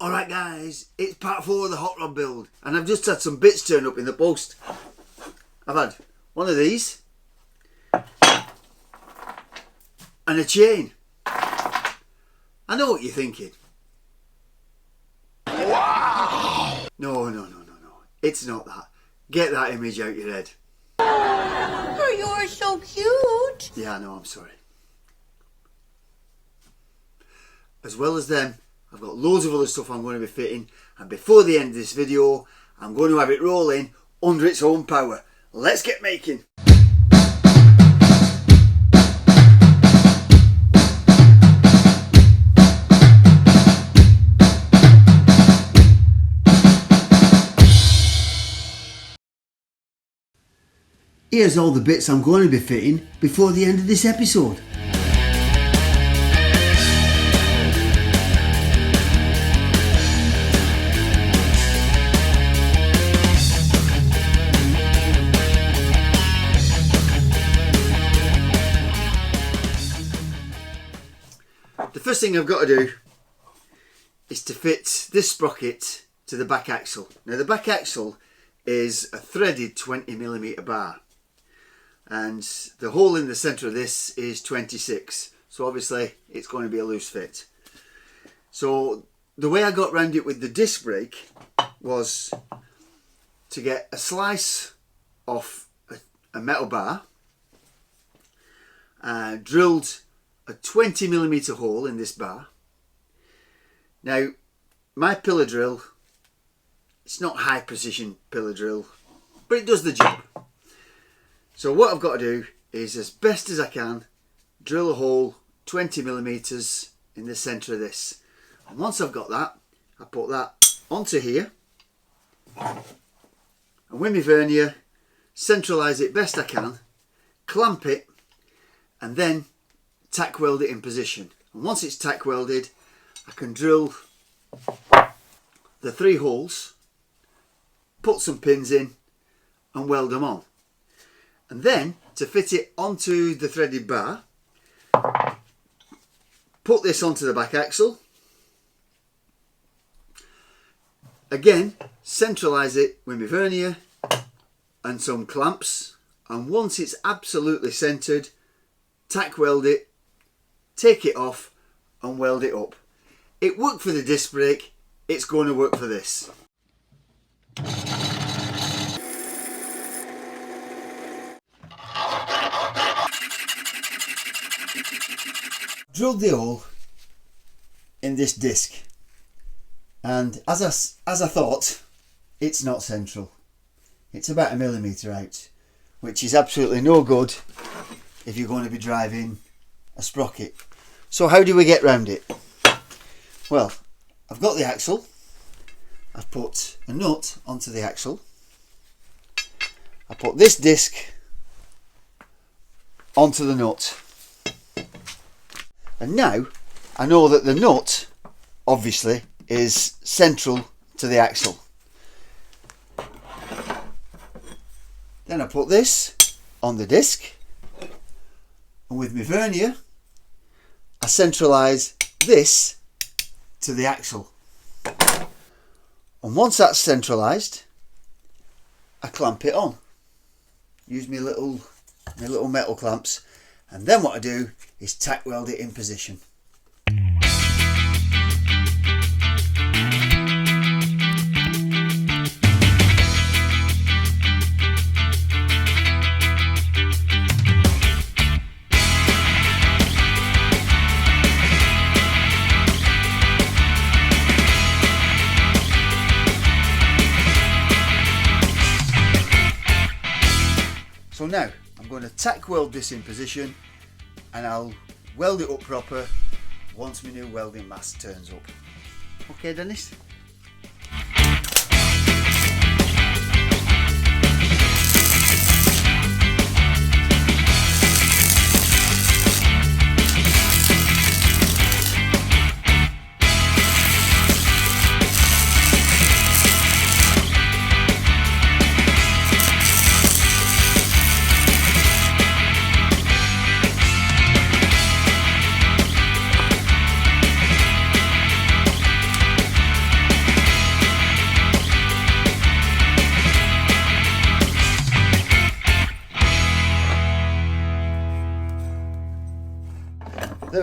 Alright guys, it's part 4 of the hot rod build and I've just had some bits turn up in the post. I've had one of these and a chain. I know what you're thinking. Wow! No. It's not that. Get that image out your head. Oh, you're so cute. Yeah, I know, I'm sorry. As well as them, I've got loads of other stuff I'm going to be fitting, and before the end of this video I'm going to have it rolling under its own power. Let's get making! Here's all the bits I'm going to be fitting before the end of this episode. The first thing I've got to do is to fit this sprocket to the back axle. Now the back axle is a threaded 20mm bar and the hole in the centre of this is 26, so obviously it's going to be a loose fit. So the way I got round it with the disc brake was to get a slice off a metal bar, drilled a 20mm hole in this bar. Now my pillar drill, it's not high precision pillar drill, but it does the job. So what I've got to do is, as best as I can, drill a hole 20mm in the centre of this, and once I've got that, I put that onto here and with my vernier centralise it best I can, clamp it and then tack weld it in position. And once it's tack welded, I can drill the 3 holes, put some pins in and weld them on. And then to fit it onto the threaded bar, put this onto the back axle, again centralise it with my vernier and some clamps, and once it's absolutely centred, tack weld it, take it off and weld it up. It worked for the disc brake, it's going to work for this. Drilled the hole in this disc, and as I thought, it's not central. It's about 1mm out, which is absolutely no good if you're going to be driving a sprocket. So how do we get round it? Well, I've got the axle, I've put a nut onto the axle, I put this disc onto the nut, and now I know that the nut obviously is central to the axle. Then I put this on the disc, and with my vernier I centralise this to the axle, and once that's centralised I clamp it on. Use my little metal clamps, and then what I do is tack weld it in position. So now I'm going to tack weld this in position, and I'll weld it up proper once my new welding mast turns up. Okay, Dennis?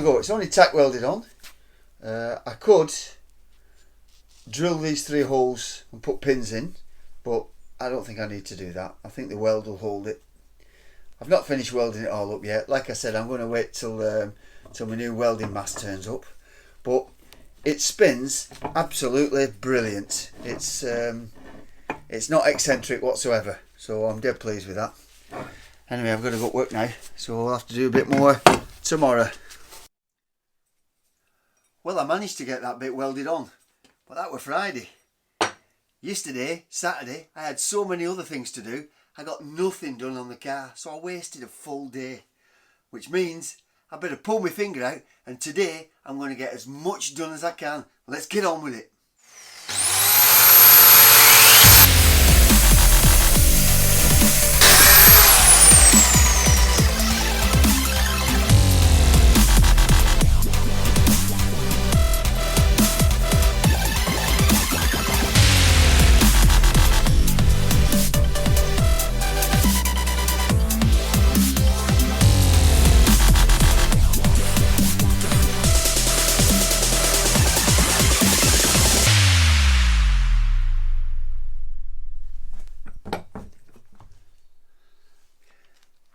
to go. It's only tack welded on. I could drill these 3 holes and put pins in, but I don't think I need to do that. I think the weld will hold it. I've not finished welding it all up yet. Like I said, I'm going to wait till my new welding mast turns up. But it spins absolutely brilliant. It's not eccentric whatsoever, so I'm dead pleased with that. Anyway, I've got to go to work now, so I'll have to do a bit more tomorrow. Well, I managed to get that bit welded on, but that was Friday. Yesterday, Saturday, I had so many other things to do. I got nothing done on the car, so I wasted a full day. Which means I better pull my finger out, and today I'm going to get as much done as I can. Let's get on with it.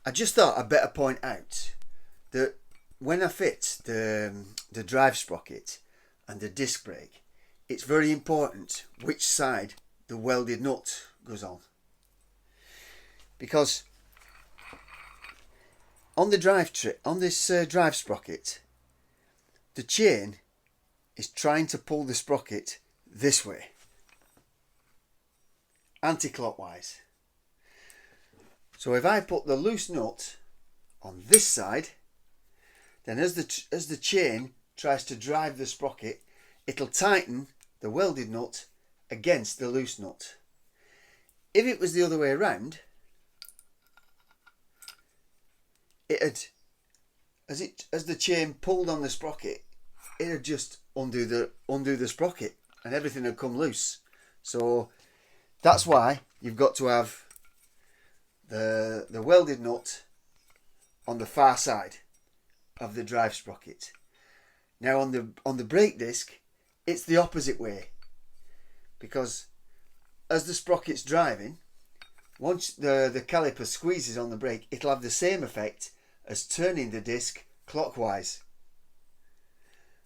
I just thought I'd better point out that when I fit the drive sprocket and the disc brake, it's very important which side the welded nut goes on. Because on the drive sprocket, the chain is trying to pull the sprocket this way, anti-clockwise. So if I put the loose nut on this side, then as the chain tries to drive the sprocket, it'll tighten the welded nut against the loose nut. If it was the other way around, as the chain pulled on the sprocket, it'd just undo the sprocket and everything would come loose. So that's why you've got to have the welded nut on the far side of the drive sprocket. Now on the brake disc, it's the opposite way, because as the sprocket's driving, once the caliper squeezes on the brake, it'll have the same effect as turning the disc clockwise.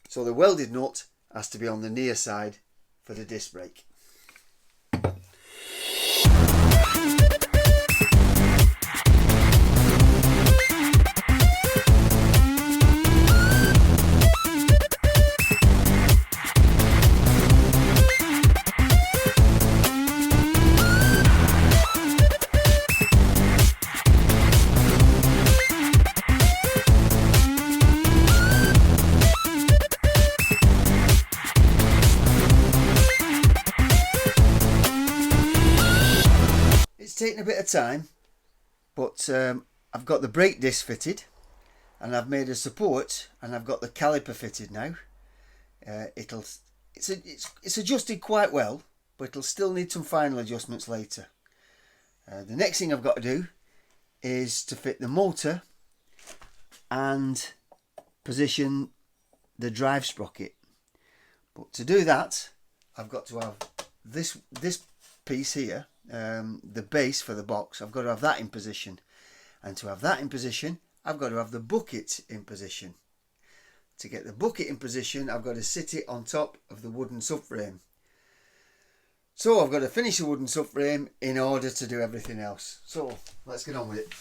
So the welded nut has to be on the near side for the disc brake. Taking a bit of time, but I've got the brake disc fitted and I've made a support and I've got the caliper fitted now. It's adjusted quite well, but it'll still need some final adjustments later. The next thing I've got to do is to fit the motor and position the drive sprocket. But to do that, I've got to have this piece here, the base for the box. I've got to have that in position, and to have that in position, I've got to have the bucket in position. To get the bucket in position, I've got to sit it on top of the wooden subframe. So I've got to finish the wooden subframe in order to do everything else. So let's get on with it.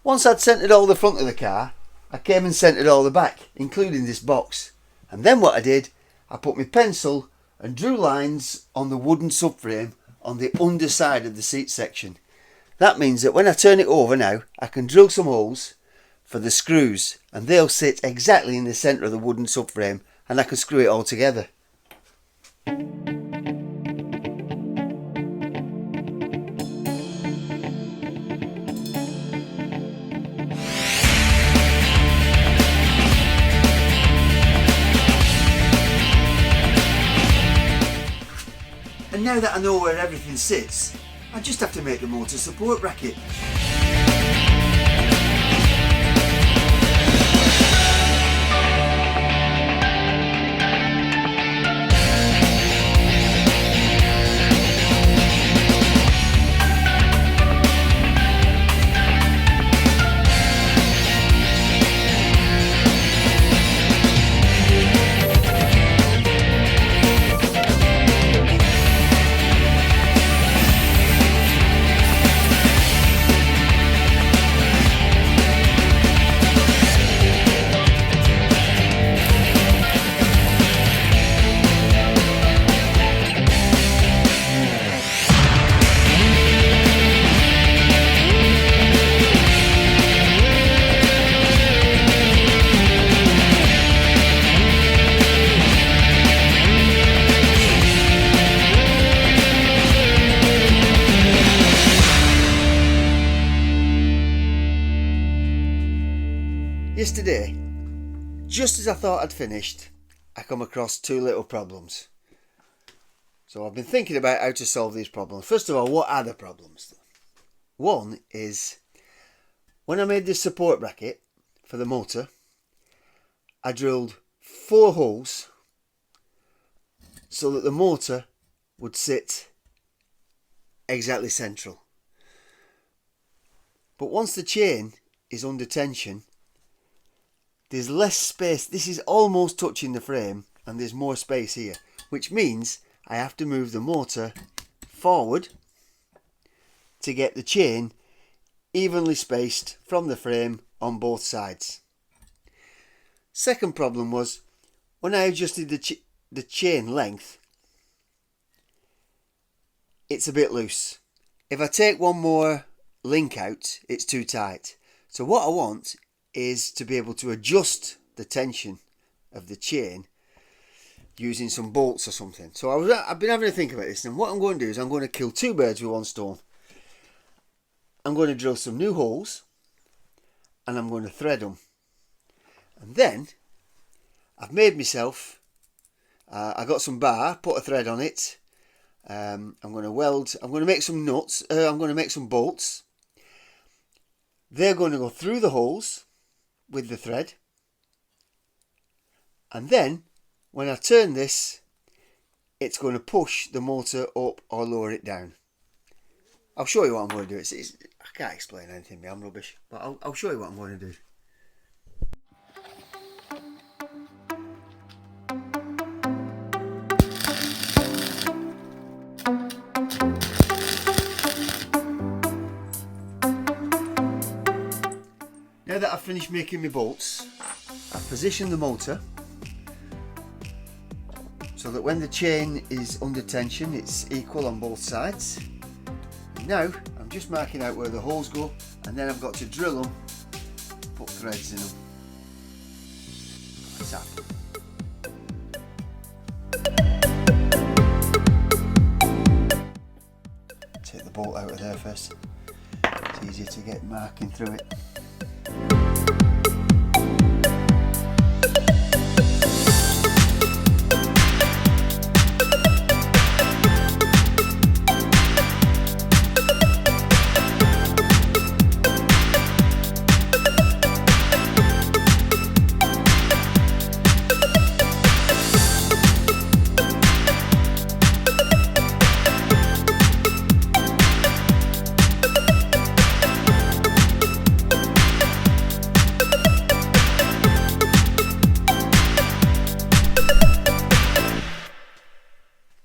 Once I'd centred all the front of the car, I came and centred all the back, including this box, And then what I did, I put my pencil and drew lines on the wooden subframe on the underside of the seat section. That means that when I turn it over now, I can drill some holes for the screws, and they'll sit exactly in the centre of the wooden subframe, and I can screw it all together. And now that I know where everything sits, I just have to make the motor support bracket. Yesterday, just as I thought I'd finished, I come across two little problems. So I've been thinking about how to solve these problems. First of all, what are the problems? One is, when I made this support bracket for the motor, I drilled 4 holes so that the motor would sit exactly central. But once the chain is under tension, there's less space. This is almost touching the frame, and there's more space here, which means I have to move the motor forward to get the chain evenly spaced from the frame on both sides. Second problem was, when I adjusted the chain length, it's a bit loose. If I take one more link out, it's too tight. So what I want is to be able to adjust the tension of the chain using some bolts or something. So I've been having to think about this, and what I'm going to do is I'm going to kill 2 birds with one stone. I'm going to drill some new holes, and I'm going to thread them. And then I've made myself, I got some bar, put a thread on it. I'm going to weld, I'm going to make some nuts, I'm going to make some bolts. They're going to go through the holes with the thread, and then when I turn this, it's going to push the motor up or lower it down. I'll show you what I'm going to do. I can't explain anything, I'm rubbish, but I'll show you what I'm going to do. Now that I've finished making my bolts, I've positioned the motor so that when the chain is under tension, it's equal on both sides. Now I'm just marking out where the holes go, and then I've got to drill them, put threads in them. Tap. Take the bolt out of there first. It's easier to get marking through it.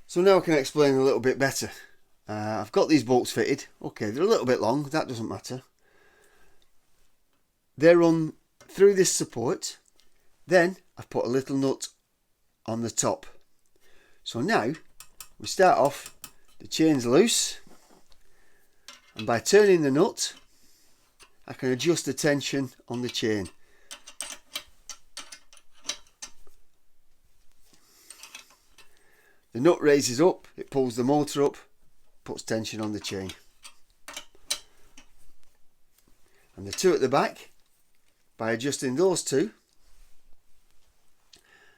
So now I can explain a little bit better. I've got these bolts fitted. Okay, they're a little bit long, that doesn't matter. They run through this support. Then I've put a little nut on the top. So now we start off, the chain's loose, and by turning the nut I can adjust the tension on the chain. The nut raises up, it pulls the motor up, puts tension on the chain. And the two at the back, by adjusting those two,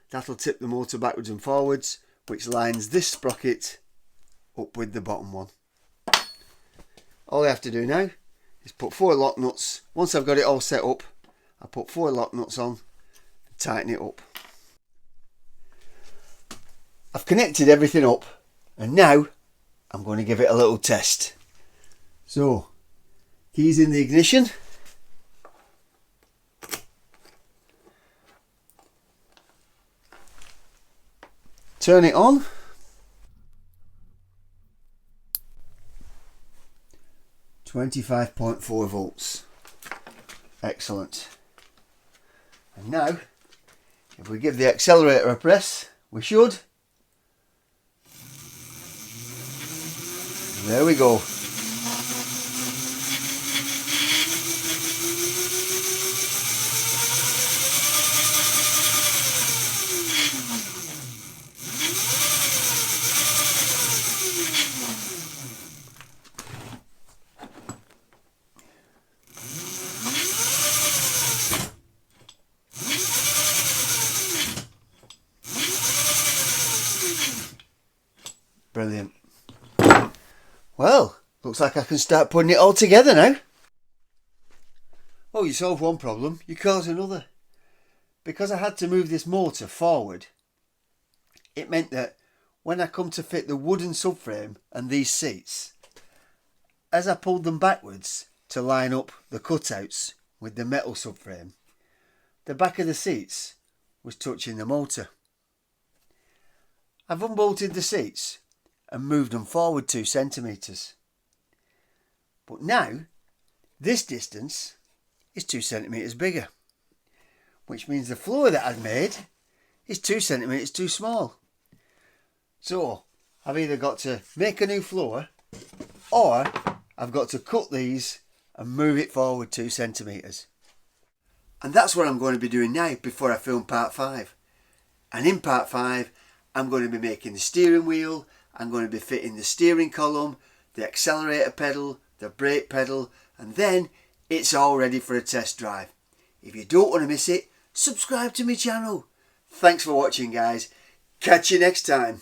that'll tip the motor backwards and forwards, which lines this sprocket up with the bottom one. All I have to do now is put 4 lock nuts. Once I've got it all set up, I put 4 lock nuts on and tighten it up. I've connected everything up, and now I'm going to give it a little test. So, keys in the ignition. Turn it on. .4 volts. Excellent. And now, if we give the accelerator a press, we should. There we go. Brilliant. Well, looks like I can start putting it all together now. Oh, you solve one problem, you cause another. Because I had to move this motor forward, it meant that when I come to fit the wooden subframe and these seats, as I pulled them backwards to line up the cutouts with the metal subframe, the back of the seats was touching the motor. I've unbolted the seats and moved them forward 2 centimetres. But now, this distance is 2 centimetres bigger, which means the floor that I've made is 2 centimetres too small. So, I've either got to make a new floor, or I've got to cut these and move it forward 2 centimetres. And that's what I'm going to be doing now before I film part 5. And in part 5, I'm going to be making the steering wheel, I'm going to be fitting the steering column, the accelerator pedal, the brake pedal, and then it's all ready for a test drive. If you don't want to miss it, subscribe to my channel. Thanks for watching, guys. Catch you next time.